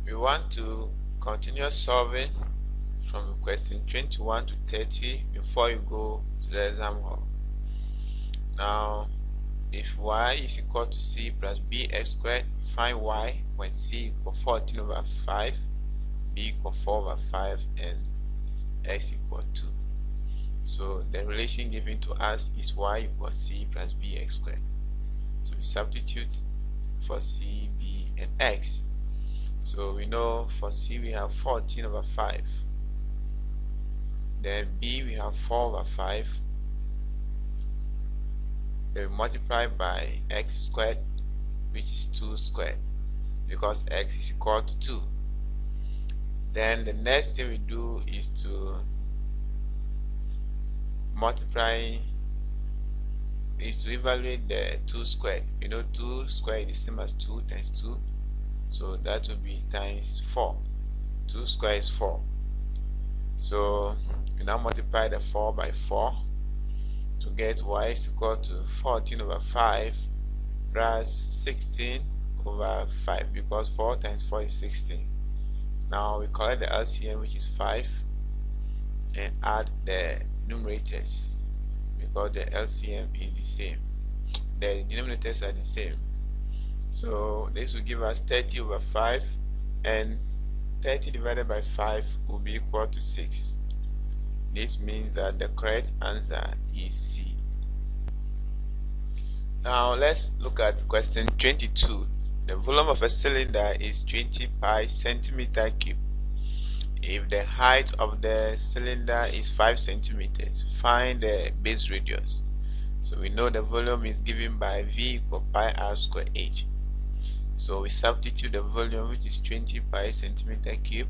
We want to continue solving from question 21 to 30 before you go to the exam hall. Now, if y is equal to c plus bx squared, find y when c equal 14 over 5, b equal 4 over 5, and x equal 2. So the relation given to us is y equals c plus bx squared. So we substitute for c, b, and x. So we know for c we have 14 over 5. Then b we have 4 over 5. Then we multiply by x squared, which is 2 squared, because x is equal to 2. Then the next thing we do is to evaluate the 2 squared. You know 2 squared is the same as 2 times 2, so that will be times 4. 2 squared is 4. So we now multiply the 4 by 4 to get y is equal to 14 over 5 plus 16 over 5, because 4 times 4 is 16. Now we collect the LCM, which is 5, and add the numerators, because the LCM is the same, the denominators are the same. So this will give us 30 over 5, and 30 divided by 5 will be equal to 6. This means that the correct answer is C. Now let's look at question 22. The volume of a cylinder is 20 pi centimeter cube. If the height of the cylinder is 5 centimeters, find the base radius. So we know the volume is given by V equal pi r squared h. So we substitute the volume, which is 20 pi centimeter cube,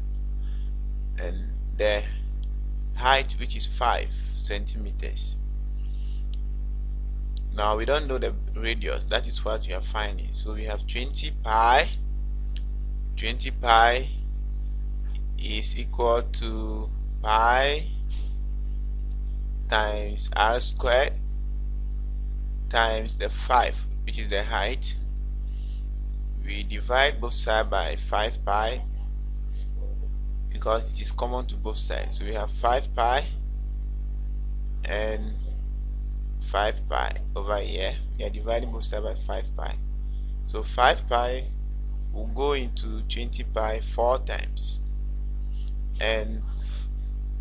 and the height, which is 5 centimeters. Now we don't know the radius, that is what we are finding. So we have 20 pi is equal to pi times r squared times the 5, which is the height. We divide both sides by 5 pi because it is common to both sides. So we have 5 pi and 5 pi over here. We are dividing both sides by 5 pi. So 5 pi will go into 20 pi 4 times, and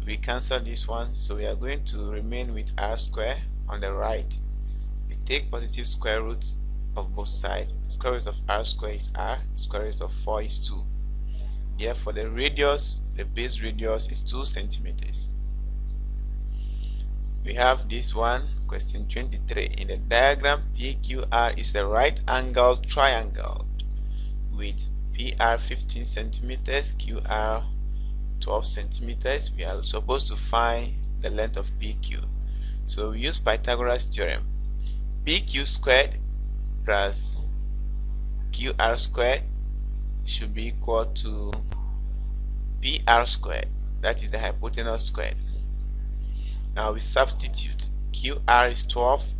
we cancel this one, so we are going to remain with r squared on the right. We take positive square roots of both sides. Square root of r squared is r, square root of 4 is 2. Therefore the radius, the base radius, is 2 centimeters. We have this one, question 23. In the diagram, PQR is a right angled triangle with PR 15 centimeters, QR 12 centimeters. We are supposed to find the length of PQ. So we use Pythagorean theorem. PQ squared plus QR squared should be equal to PR squared, that is the hypotenuse squared. Now we substitute. QR is 12,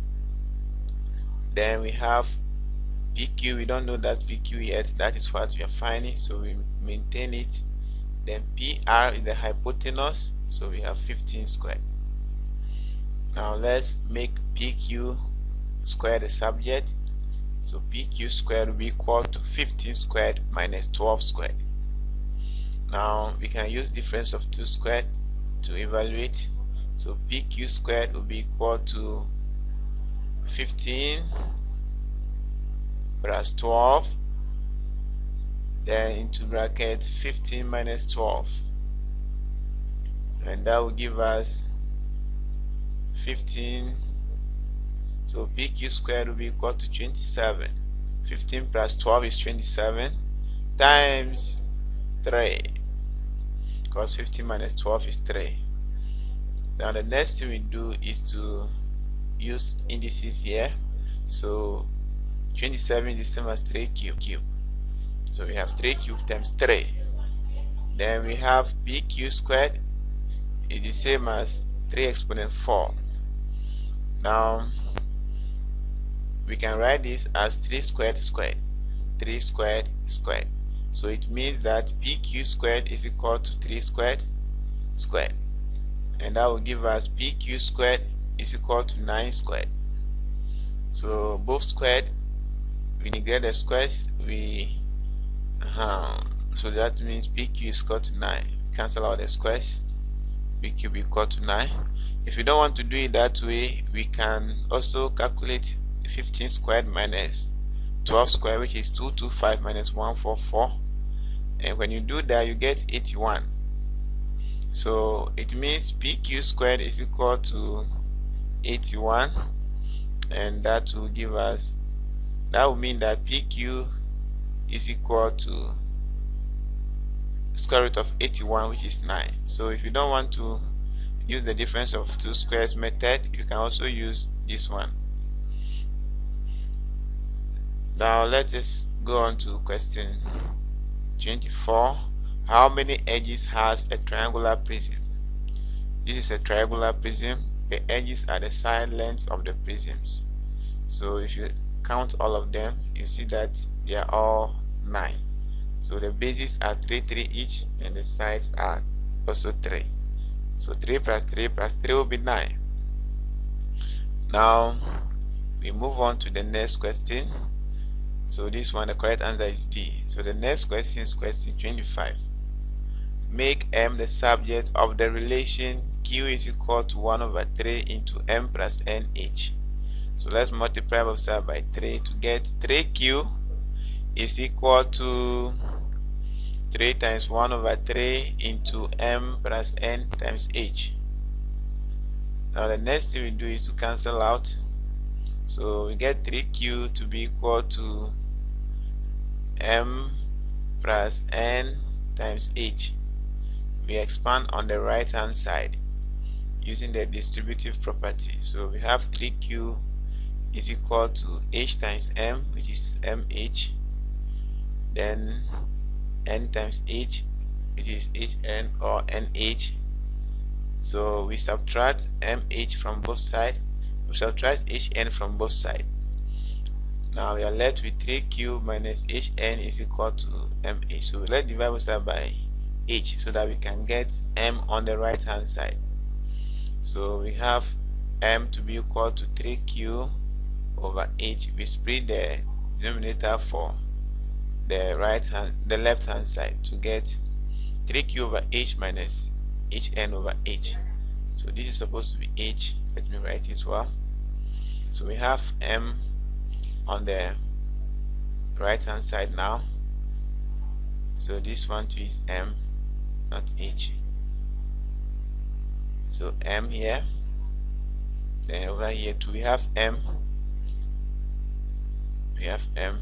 then we have PQ. We don't know that PQ yet, that is what we are finding, so we maintain it. Then PR is the hypotenuse, so we have 15 squared. Now let's make PQ squared the subject. So PQ squared will be equal to 15 squared minus 12 squared. Now we can use difference of 2 squared to evaluate. So PQ squared will be equal to 15 plus 12, then into bracket 15 minus 12, and that will give us 15. So PQ squared will be equal to 27. 15 plus 12 is 27 times 3, because 15 minus 12 is 3. Now the next thing we do is to use indices here. So 27 is the same as 3 cube. So we have 3 cube times 3. Then we have PQ squared is the same as 3 exponent 4. Now we can write this as 3 squared squared, 3 squared squared. So it means that PQ squared is equal to 3 squared, and that will give us PQ squared is equal to 9 squared. So both squared, we neglect the squares, so that means PQ is equal to 9. Cancel out the squares, PQ will be equal to 9. If you don't want to do it that way, we can also calculate 15 squared minus 12 squared, which is 225 minus 144, and when you do that you get 81. So it means PQ squared is equal to 81, and that will give us, that will mean that PQ is equal to square root of 81, which is 9. So if you don't want to use the difference of two squares method, you can also use this one. Now let us go on to question 24. How many edges has a triangular prism? This is a triangular prism. The edges are the side lengths of the prisms. So if you count all of them, you see that they are all 9. So the bases are 3 each, and the sides are also 3. So 3 plus 3 plus 3 will be 9. Now we move on to the next question. So this one, the correct answer is D. So the next question is question 25. Make M the subject of the relation Q is equal to 1 over 3 into M plus N H. So let's multiply both sides by 3 to get 3Q is equal to 3 times 1 over 3 into M plus N times H. Now the next thing we do is to cancel out. So we get 3Q to be equal to M plus N times H. We expand on the right hand side using the distributive property. So we have 3Q is equal to H times M, which is MH, then N times H, which is HN or NH. So we subtract MH from both sides, we subtract HN from both sides. Now we are left with 3Q minus HN is equal to MH. So let's divide both sides by H so that we can get M on the right hand side. So we have M to be equal to 3Q over H. We split the denominator for the left hand side to get 3Q over H minus HN over H. So this is supposed to be H. Let me write it well. So we have M on the right hand side now. So this one too is M, not H. So M here. Then over here too we have M. We have M.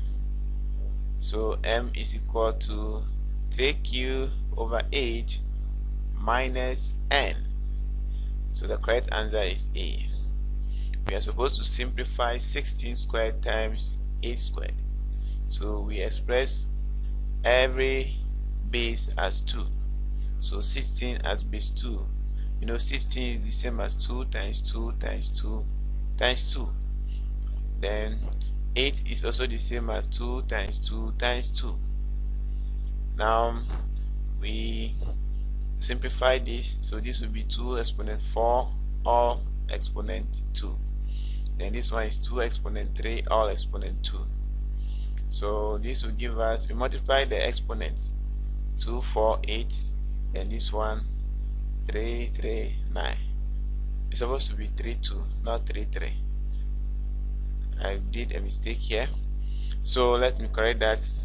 So M is equal to 3Q over H minus N. So the correct answer is A. We are supposed to simplify 16 squared times 8 squared. So we express every base as 2. So 16 as base 2. You know 16 is the same as 2 times 2 times 2 times 2. Then 8 is also the same as 2 times 2 times 2. Now we simplify this, so this will be 2 exponent 4 all exponent 2. Then this one is 2 exponent 3 all exponent 2. So this will give us, we multiply the exponents, 2 4 8, and this one 3 3 9. It's supposed to be 3 2, not 3 3. I did a mistake here, so let me correct that. It's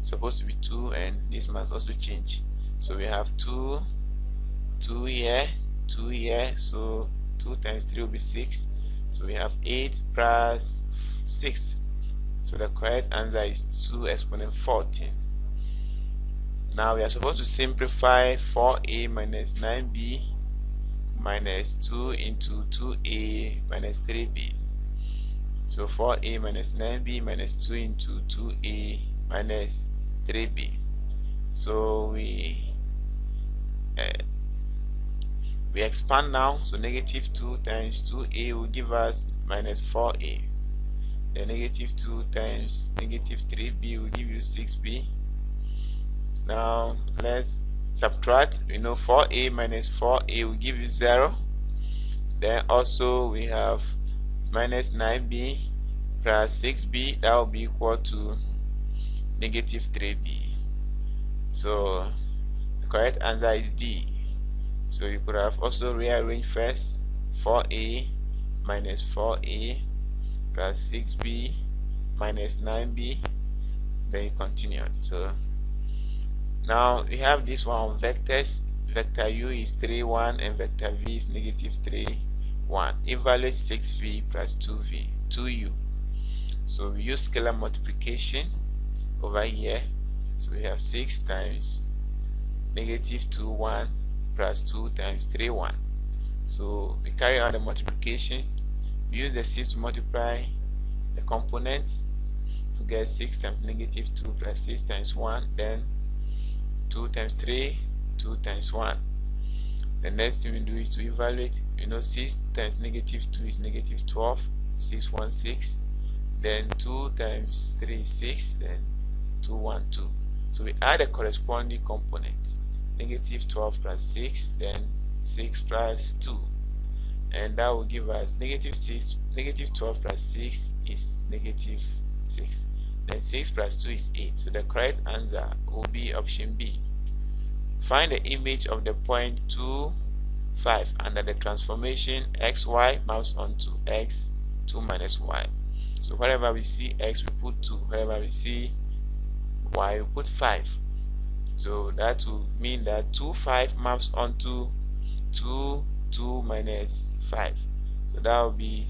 supposed to be 2, and this must also change. So we have 2 here, 2 here, so 2 times 3 will be 6. So we have 8 plus 6. So the correct answer is 2 exponent 14. Now we are supposed to simplify 4a minus 9b minus 2 into 2a minus 3b. So 4a minus 9b minus 2 into 2a minus 3b. So we expand now. So negative 2 times 2a will give us minus 4a. Then negative 2 times negative 3b will give you 6b. Now let's subtract. 4a minus 4a will give you 0. Then also we have minus 9b plus 6b, that will be equal to negative 3b. So the correct answer is D. So you could have also rearranged first 4a minus 4a plus 6b minus 9b, then you continue. So now we have this one on vectors. Vector u is 3, 1 and vector v is negative 3, 1. Evaluate 6v plus 2v, 2u. So we use scalar multiplication over here. So we have 6 times negative 2, 1 plus 2 times 3, 1. So we carry out the multiplication. We use the 6 to multiply the components to get 6 times negative 2 plus 6 times 1, then 2 times 3, 2 times 1. The next thing we do is to evaluate. 6 times negative 2 is negative 12, 6, 1, 6. Then 2 times 3 is 6, then 2, 1, 2. So we add the corresponding components. Negative 12 plus 6, then 6 plus 2. And that will give us negative 6. Negative 12 plus 6 is negative 6. Then 6 plus 2 is 8. So the correct answer will be option B. Find the image of the point 2, 5 under the transformation xy maps onto x 2 minus y. So wherever we see x, we put 2. Wherever we see y, we put 5. So that will mean that 2, 5 maps onto 2, 2 minus 5. So that will be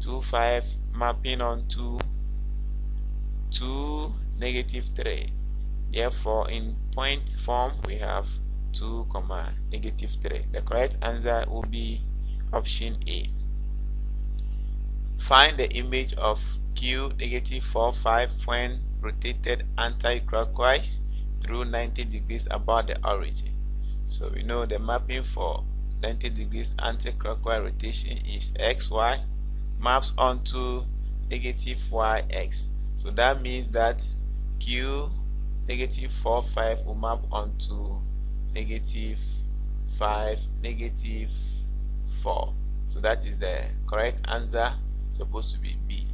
2, 5 mapping onto 2, negative 3. Therefore, in point form, we have 2, negative 3. The correct answer will be option A. Find the image of Q, negative 4, 5 when rotated anti-clockwise through 90 degrees about the origin. So we know the mapping for 90 degrees anti-clockwise rotation is xy maps onto negative yx. So that means that Q, negative 4, 5 will map onto negative 5, negative 4. So that is the correct answer, supposed to be B.